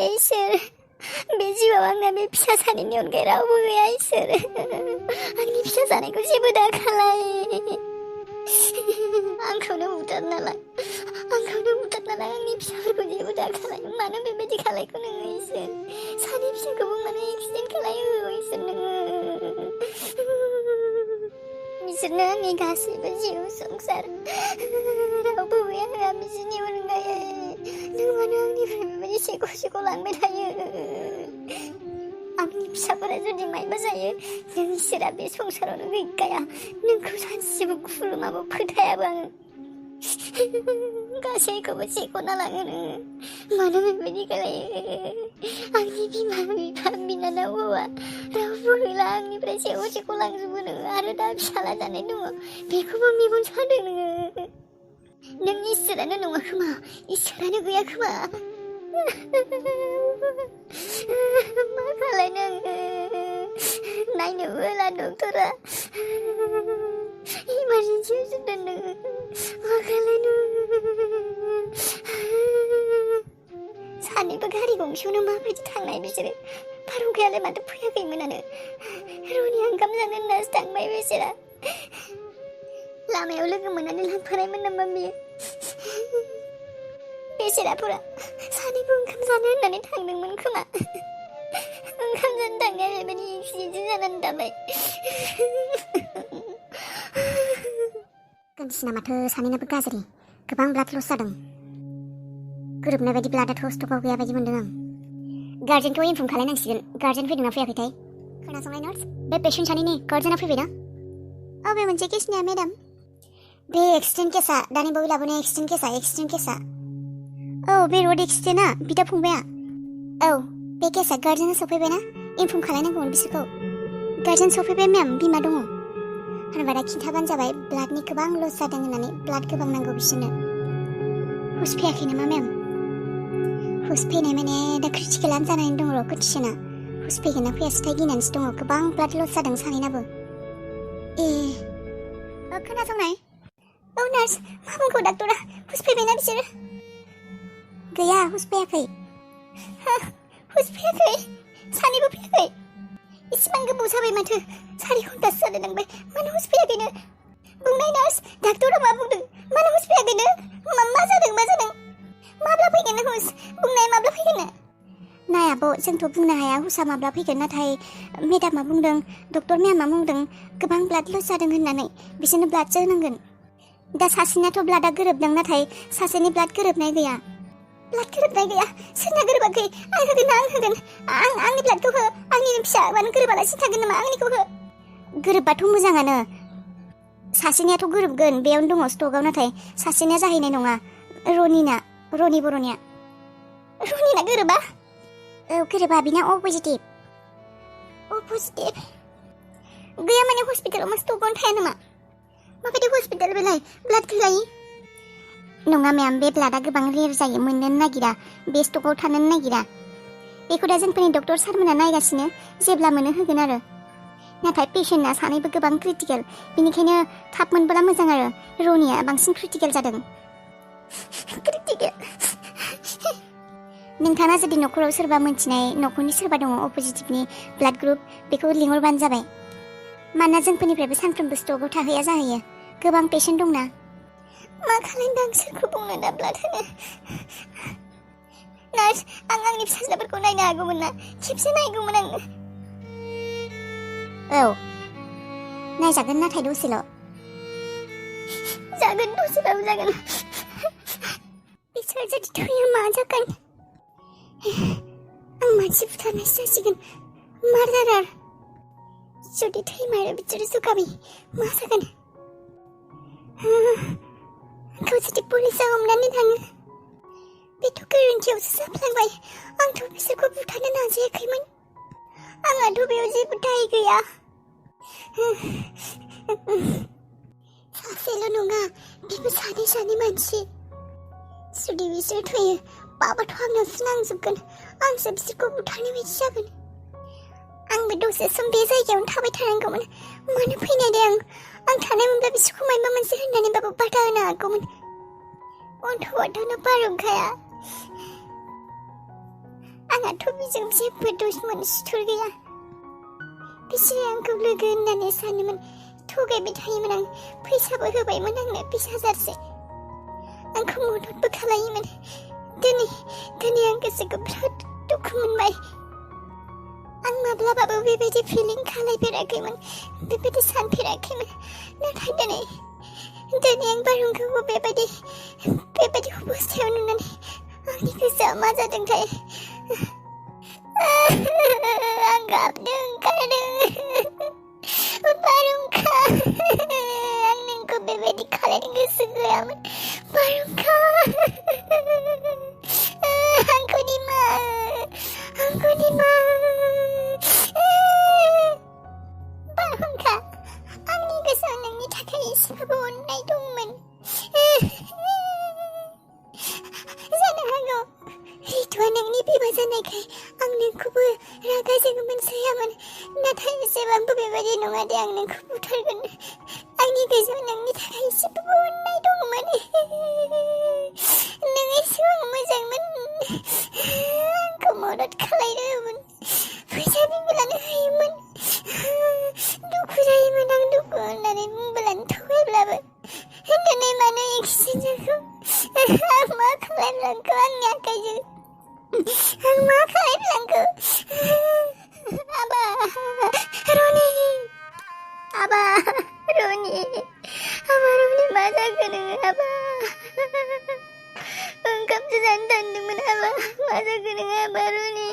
गैया इसोर बे जिउआव आंना बे फिसा सानैनि अनगायै रावबो गैया इसोर आंनि फिसा जानायखौ जेबो दा खालाय आंखौनो बुथारना ला आंनि फिसाफोरखौ जेबो दा खालाय मानो बेबायदि खालायखो नोङो इसोर सानै फिसाखौबो मानो एक्सिडेन्ट खालायो इसोर नोङो बिसोरनो आंनि गासैबो जिउ संसार रावबो गैया आंहा बिसोरनि अनगायै नों मानो आंनिफ्राय बेबायदि सेख' लांबाय थायो आंनि फिसाफोरा जुदि मायबा जायो नों इसोरा बे संसारावनो गैखाया नोंखौ सानसेबो खुलुमाबो फोथायाबो आङो गासैखौबो सेख'ना लाङो नोङो मानो बेबायदि खालायो आंनि बिमा बिफा बिनानाव हौवा रावबो गैला आंनिफ्राय सेख' लांजोबो नोङो आरो दा फिसाला जानाय दङ बेखौबो मेगन सादों नोङो नों इसोरानो नङा खोमा इसोरानो गैया खोमा मा खालायनो नायनोबो होला डक्टरा इमारजेन्सियावसो दोनदों मा खालायनो सानैबो गारि गंसेयावनो माबायदि थांनाय बिसोरो फारुखायालाय माथो फैयाखैमोनानो रनिया ओंखाम जानो होननासो थांबाय बिसोरा लामायाव लोगो मोननानै लांफानायमोन नामा बियो बेसेराफोरा सानैबो ओंखाम जानो होननानै थांदोंमोन खोमा ओंखाम जानो थांनाया बेबायदि एक्सिडेन्ट जानानै थाबाय कन्डिशना माथो सानैनाबो गाज्रि गोबां ब्लाड लस जादों गोरोबनाय बायदि ब्लाडआथ' स्टकआव गैया बायदि मोनदों आं गार्जेनखौ इनफर्म खालायनांसिगोन गार्जेन फैदोंना फैयाखैथाय खोनासंलाय नार्स बे पेशेन्ट सानैनि गार्जेना फैबायना बे मोनसे केसनिया मेडाम बे एक्सिडेन्ट केसा दानि बावै लाबोनाय एक्सिडेन्ट केसा बे रोड एक्सिडेन्टआ बिदा फंबाया बे केसा गार्जेना सफैबायना इनफर्म खालायनांगौमोन बिसोरखौ गार्जेन सफैबाय मेम बिमा दङ होनबा दा खिन्थाबानो जाबाय ब्लाडनि गोबां लस जादों होननानै ब्लाड गोबां नांगौ बिसोरनो हुस फैयाखै नामा मेम हुस फैनाय माने दा क्रिटिकेलानो जानानै दङ र' कन्डिशना हुस फैगोन ना फैयासैथाय गिनानैसो दङ गोबां ब्लाड लस जादों सानैनाबो खोनासंनाय नार्स मा बुंखो डाक्टरा हुस फैबायना बिसोरो गैया हुस फैयाखै सानैबो फैयाखै इसिबां गोबाव जाबाय माथो 4 घन्टासो जालाय लांबाय मानो हुस फैयाखैनो बुंनाय नार्स डाक्टरा मा बुंदों मानो हुस फैयाखैनो मा जादों माब्ला फैगोन हुस बुंनाय माब्ला फैगोन नाय आब' जोंथ' बुंनो हाया हुसा माब्ला फैगोन नाथाय मेडामा बुंदों डक्टर मेमा बुंदों गोबां ब्लाड लस जादों होननानै बिसोरनो ब्लाडसो होनांगोन दा सासेनाथ' ब्लाडा गोरोबदों नाथाय सासेनि ब्लाड गोरोबनाय गैया सोरना गोरोबाखै आं होगोन आंनि ब्लाडखौ हो आंनि फिसा मानो गोरोबालासिनो थागोन नामा आंनिखौ हो गोरोबबाथ' मोजाङानो सासेनियाथ' गोरोबगोन बेयावनो दङ स्टकआव नाथाय सासेनिया जाहैनाय नङा रनि बर'निया रनिना गोरोबा गोरोबा बिना अ पजिटिभ गैया माने हस्पिटालाव मा स्टकआवनो थाया नामा माबायदि हस्पिटाल बेलाय ब्लाड थैलायि नङा मेम बे ब्लाडा गोबां रेयर जायो मोननो नागिरा बे स्टकआव थानो नागिरा बेखौ दा जोंफोरनि डक्टर सारमोना नायगासिनो जेब्ला मोनो होगोन आरो नाथाय पेशेन्टना सानैबो गोबां क्रिटिकेल बेनिखायनो थाब मोनबोला मोजां आरो रनिया बांसिन क्रिटिकेल जादों नोंथाङा जुदि न'खराव सोरबा मोनथिनाय न'खरनि सोरबा दङ अ पजिटिभनि ब्लाड ग्रुप बेखौ लिंहरबानो जाबाय मानोना जोंफोरनिफ्रायबो सानफ्रोमबो स्टकआव थाहैया जाहैयो गोबां पेशेन्ट दंना मा खालामदों आं सोरखौ बुंनो दा ब्लाड होनो नार्स आं आंनि फिसाज्लाफोरखौ नायनो हागौमोन ना खेबसे नायगौमोन आं नायजागोन नाथाय दसेल' दसेबाबो जागोन बिसोर जुदि थैयो मा जागोन आं मानसि बुथारनायसो जासिगोन मार्डारार जुदि थैमारो बिसोरो जुगाबि मा जागोन आंखौ जुदि पुलिसा हमनानै थाङो बेथ' गोरोन्थियावसो जाफ्लांबाय आंथ' बिसोरखौ बुथारनो नाजायाखैमोन आंहाथ' बेयाव जेबो दाय गैया सासेल' नङा बेबो सानै मानसि जुदि बिसोर थैयो बाबाथ' आंनावसो नांजोबगोन आंसो बिसोरखौ बुथारनाय बायदि जागोन आंबो दसे सम बे जायगायावनो थाबाय थानांगौमोन मानो फैनाय दे आं थानाय मोनब्ला बिसोरखौ माबा मोनसे होननानैबाबो बादा होनो हागौमोन अन्थ'आनो बारहुंखाया आं आंहाथ' बेजों जेबो दुश्मन सुथुर गैया। बिसोरो आंखौ लोगो होननानै सानोमोन, थगायबाय थायोमोन। आं फैसाबो होबायमोन आंनो 20,000सो। आंखौ मददबो खालायोमोन। दिनै आं गोसोखौ बिराद दुखु मोनबाय। आं माब्लाबाबो बेबायदि फिलिं खालायफेराखैमोन, बेबायदि सानफेराखैमोन। नाथाय दिनै आं बारहुंखाखौ बेबायदि अबस्थायाव नुनानै आंनि गोसोआ मा जादोंथाय। आं गाबनो ओंखारदों। बारहुंखा, आं नोंखौ बेबायदि खालायनो गोसो गैयामोन। बारहुंखा, आंखौ निमाहा। बारहुंखा, आंनि गोसोआव नोंनि थाखाय एसेबाबो अननाय दंमोन। जानो हागौ रितुआ नोंनि बिमा जानायखाय आं नोंखौबो रागा जोङोमोन सायामोन। नाथाय एसेबांबो बेबायदि नङा दे आं नोंखौ बुथारगोन। आंनि गोसोआव नोंनि थाखाय एसेबाबो अननाय दंमोन। नों एसेबां मोजांमोन। आंखौ मदद खालायदोंमोन, फैसा बिब्लानो होयोमोन। दुखु जायोमोन आं दुखु होननानै बुंब्लानो थगायब्लाबो। दिनै मानो एक्सिडेन्ट जाखो? आं मा खालामलांखो आंनि आखाइजों? आं मा खालामलांखो? आबा रनि, आबा रनि मा जाखो नोङो? आबा ओंखामसो जानो थांदोंमोन। आबा मा जाखो नोङो? आबा रनि,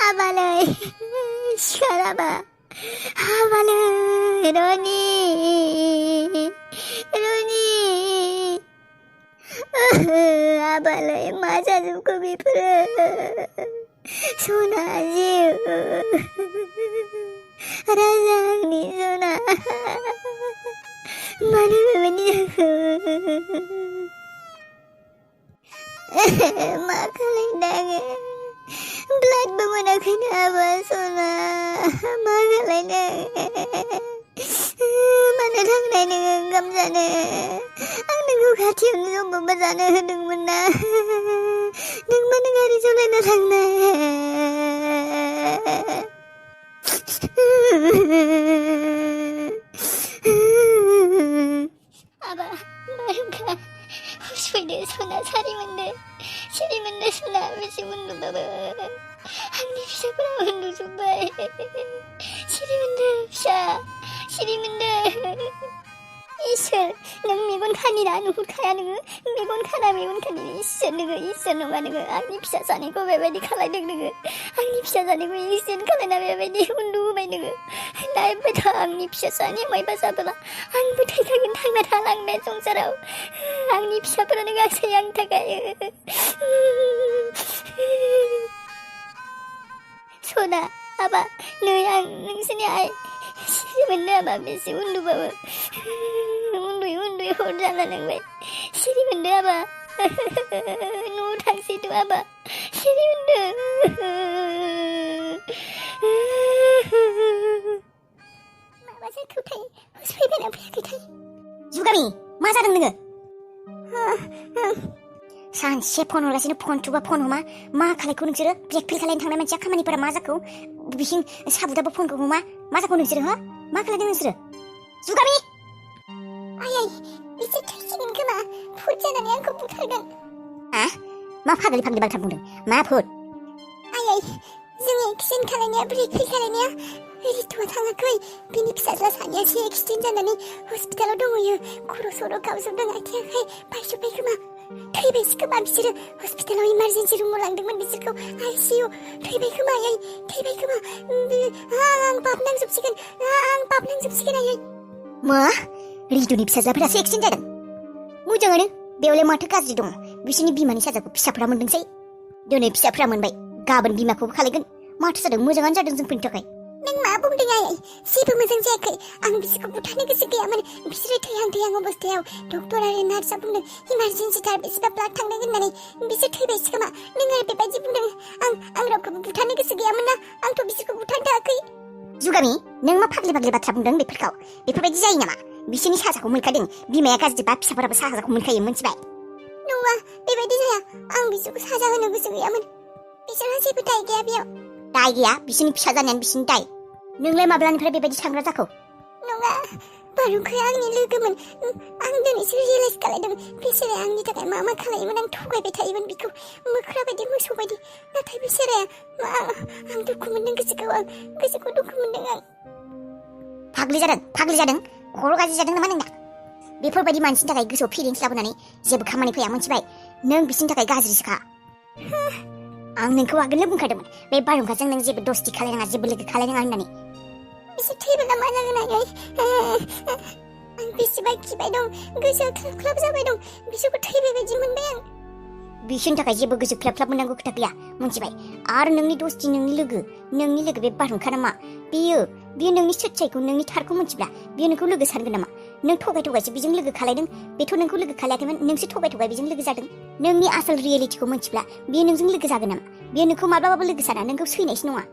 आबालै सिखार, आबालै रनि, आबालै मा जाजोबखो बेफोरो? सना जिउ, राजा आंनि सना, मानो बेबायदि जाखो? मा खालायदों आङो? ब्लाडबो मोनाखैनो आबा सना, मा खालायदों? मानो थांनाय नोङो ओंखाम जानो? आं नोंखौ खाथियावनो जमबा जानो होदोंमोन ना। नों मानो गारि सालायना थांनाय? आबा बारहुंखा, हुस फैदो सना, सारि मोनदो सना, बेसे उन्दुबाबो आंनि फिसाफोरा उन्दुजोब्बाय। सिरि मोनदो फिसा, सिरि मोनदो। इसोर, नों मेगन खानिना नुहुरखाया नोङो? मेगन खाना इसोर नङा नोङो। आंनि फिसा सानैखौ बेबायदि खालायदों नोङो। आंनि फिसा सानैखौ एक्सिडेन्ट खालायना बेबायदि उन्दुहोबाय नोङो। नायबाय था, आंनि फिसा सानै मायबा जाबोला आंबो थैखागोन, थांना थाला आं बे संसाराव। आंनि फिसाफोरानो गासै आंनि थाखाय। सना, आबा नै आं नोंसोरनि आइ। सिरि मोनदो आबा, बेसे उन्दुबाबो उन्दुयै हर जालांबाय। सिरि मोनदो आबा। न'आव थांसैथ' आबा, सिरि मोनदो। माबा जाखोथाय? हुस फैबायना फैयाखैथाय? जुगामि, मा जादों नोङो? सानसे फन हरगासिनो फन थुबा फन हमा। मा खालायखो नोंसोरो? ब्रेक फेल खालायनो थांनाय मानसिया खामानिफोरा मा जाखो? बिसिं साबुदाबो फनखौ हमा। मा जाखो नोंसोरो? हो, मा खालायदों नोंसोरो? जुगामि, आयै बिसोर थैसिगोन खोमा। भुत जानानै आंखौ बुथारगोन। मा फाग्लि बाथ्रा बुंदों? मा भुत? आयै, जों एक्सिडेन्ट खालायनाया, ब्रेक फेल खालायनाया रितुआ थाङाखै। बिनि फिसाज्ला सानैयासो एक्सिडेन्ट जानानै हस्पिटालाव दंहैयो। खर' सर' गावजोबदों, आथिं आखाइ बायजोब्बाय खोमा। थैबायसो खोमा बिसोरो। हस्पिटालाव इमारजेन्सि रुमाव लांदोंमोन बिसोरखौ। ICU। थैबाय खोमा आयै, थैबाय खोमा। आं पाप नांजोबसिगोन आयै। मा? रितुनि फिसाज्लाफोरासो एक्सिडेन्ट जादों? मोजाङानो, बेयावलाय माथो गाज्रि दङ? बिसोरनि बिमानि साजाखौ फिसाफोरा मोनदोंसै। दिनै फिसाफोरा मोनबाय, गाबोन बिमाखौबो खालायगोन। माथो जादों? मोजाङानो जादों जोंफोरनि थाखाय। नों मा बुंदों आयै? जेबो मोजां जायाखै। आं बिसोरखौ बुथारनो गोसो गैयामोन। बिसोरो थैहां अबस्थायाव डक्टर आरो नार्सआ बुंदों इमारजेन्सिथार, बेसेबा ब्लाड थांदों होननानै। बिसोर थैबायसो खोमा। नों आरो बेबायदि बुंदों। आं रावखौबो बुथारनो गोसो गैयामोन ना। आंथ' बिसोरखौ बुथारनो थाङाखै। जुगामि, नों मा फाग्लि बाथ्रा बुंदों बेफोरखौ? बेफोरबायदि जायो नामा? बिसोरनि साजाखौ मोनखादों। बिमाया गाज्रिबा फिसाफोराबो साजाखौ मोनखायो, मोनथिबाय? नङा, बेबायदि जाया आं बिसोरखौ साजा होनो गोसो गैयामोन बिसोरहा जेबो दाय गैया बेयाव दाय गैया बिसोरनि फिसा जानायानो बिसोरनि दाय नोंलाय माब्लानिफ्राय बेबायदि सांग्रा जाखो नङा बारुंखाया आंनि लोगोमोन आं दिनैसो रियेलाइज खालामदों बेसेराया आंनि थाखाय मा मा खालायोमोन आं थगायबाय थायोमोन बिखौ मोख्रा बायदि मोसौ बायदि नाथाय बेसेराया आं दुखु मोनदों गोसोखौ दुखु मोनदों आं फाग्लि जादों खर' गाज्रि जादों नामा नोंना बेफोरबायदि मानसिनि थाखाय गोसोआव फिलिंस लाबोनानै जेबो खामानि फैया मोनथिबाय नों बिसोरनि थाखाय गाज्रिसोखा आं नोंखौ आगोलनो बुंखादोंमोन बे बारहुंखाजों नों जेबो दस्ति खालायनाङा जेबो लोगो खालायनाङा होननानै बिसोर थैबोला मा जागोन आयै आं बेसेबा गिबाय दं गोसोआ ख्लाब ख्लाब जाबाय दं बिसोरखौ थैबाय बायदि मोनबाय आं बिसोरनि थाखाय जेबो गोसो ख्लाब ख्लाब मोननांगौ खोथा गैया मोनथिबाय आरो नोंनि दस्ति नोंनि लोगो बे बारहुंखा नामा बियो नोंनि सच्चाइखौ नोंनि थारखौ मोनथिब्ला बियो नोंखौ लोगो सानगोन नामा नों थगायसो बेजों लोगो खालायदों बेथ' नोंखौ लोगो खालायाखैमोन नोंसो थगाय बेजों लोगो जादों नोंनि आसल रियेलिटिखौ मोनथिब्ला बियो नोंजों लोगो जागोन नामा बियो नोंखौ माब्लाबाबो लोगो साना नोंखौ सैनायसो नङा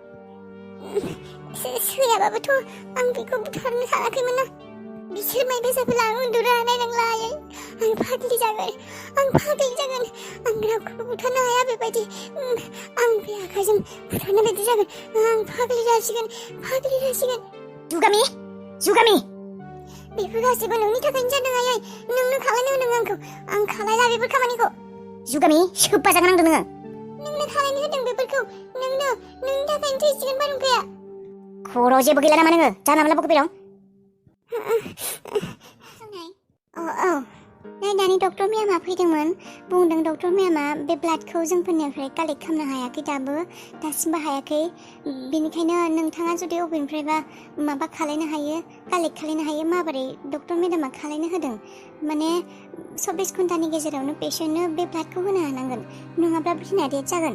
सैयाबाबोथ' आं बेखौ बुथारनो सानाखैमोन ना बिसोर मायबा जाबोला आं उन्दुनो हानाय नंला आयै आं फाग्लि जागोन आं रावखौबो बुथारनो हाया बेबायदि आं बे आखाइजों बुथारनाय बायदि जागोन आं फाग्लि जासिगोन जुगामि बेफोर गासैबो नोंनि थाखायनो जादों आयै नोंनो खालायनो होदों आंखौ आं खालायला बेफोर खामानिखौ जुगामि सोब्बा जागोन आंदों नोंनो खालायनो होदों बेफोरखौ नोंनि थाखायनो थैसिगोन बारहुंखाया खर'आव जेबो गैला नामा नोङो जाना मोनला बबे दं दानि डक्टर मेमा फैदोंमोन बुंदों डक्टर मेमा बे ब्लाडखौ जोंफोरनिफ्राय कालेक्ट खालामनो हायाखै दासिमबो हायाखै बेनिखायनो नोंथाङा जुदि अबेनिफ्रायबा माबा खालायनो हायो कालेक्ट खालायनो हायो माबोरै डक्टर मेडामा खालायनो होदों माने 24 घन्टानि गेजेरावनो पेशेन्टनो बे ब्लाडखौ होनो हानांगोन नङाब्ला ब्रेना डेड जागोन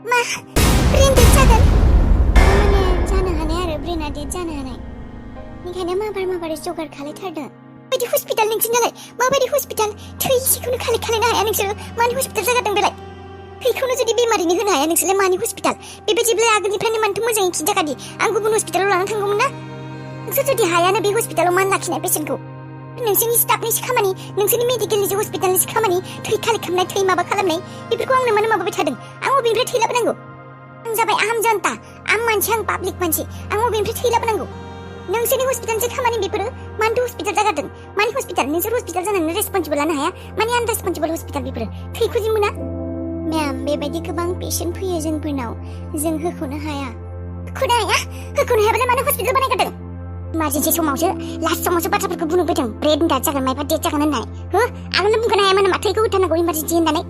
मा ब्रेन डेड जागोन माने जानो हानाय आरो ब्रेना डेड जानो हानाय बेनिखायनो माबारै जगार खालायथारदों बायदि हस्पिटाल नोंसिनालाय माबायदि हस्पिटाल थै इसेखौनो कालेक्ट खालायनो हाया नोंसोरो मानि हस्पिटाल जागारदों बेलाय थैखौनो जुदि बेमारिनो होनो हाया नोंसोरलाय मानि हस्पिटाल बेबायदिब्ला आगोलनिफ्रायनो मानोथो मोजाङै खिन्थाखादि आं गुबुन हस्पिटालाव लाना थांगौमोन ना नोंसोर जुदि हायानो बे हस्पिटालाव मानो लाखिनाय पेसेन्टखौ नोंसोरनि स्टाफनिसो खामानि नोंसोरनि मेडिकेलनि हस्पिटालनिसो खामानि थै कालेक्ट खालामनाय थै माबा खालामनाय बेफोरखौ आंनो मानो माबाबाय थादों आं अबेनिफ्राय थै लाबोनांगौ आं जाबाय आहम जनता आं पाब्लिक मानसि आं अबेनिफ्राय थै लाबोनांगौ नोंसोरनि हस्पिटालनिसो खामानि बेफोरो मानोथो हस्पिटाल जागारदों मानि हस्पिटाल नोंसोर हस्पिटाल जानानै रेसपन्सिबल लानो हाया मानि आनरेसपन्सिबल हस्पिटाल बेफोरो थैखौ जि मोना मेम बेबायदि गोबां पेशेन्ट फैयो जोंफोरनाव जों होख'नो हायाब्ला मानो हस्पिटाल बानायगारदों इमारजेन्सि समावसो लास्ट समावसो बाथ्राफोरखौ बुंनो फैदों ब्रेड डेड जागोन मायबा डेड जागोन होननानै आगोलनो बुंखानो हायामोन नामा थैखौ होथारनांगौ इमारजेन्सि होननानै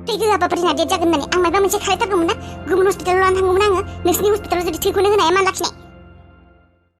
थै होआबा ब्रेना डेड जागोन होननानै आं मायबा मोनसे खालायथारगौमोन ना गुबुन हस्पिटालाव लाना थांगौमोन आङो नोंसोरनि हस्पिटालाव जुदि थैखौनो होनो हाया मा लाखिनाय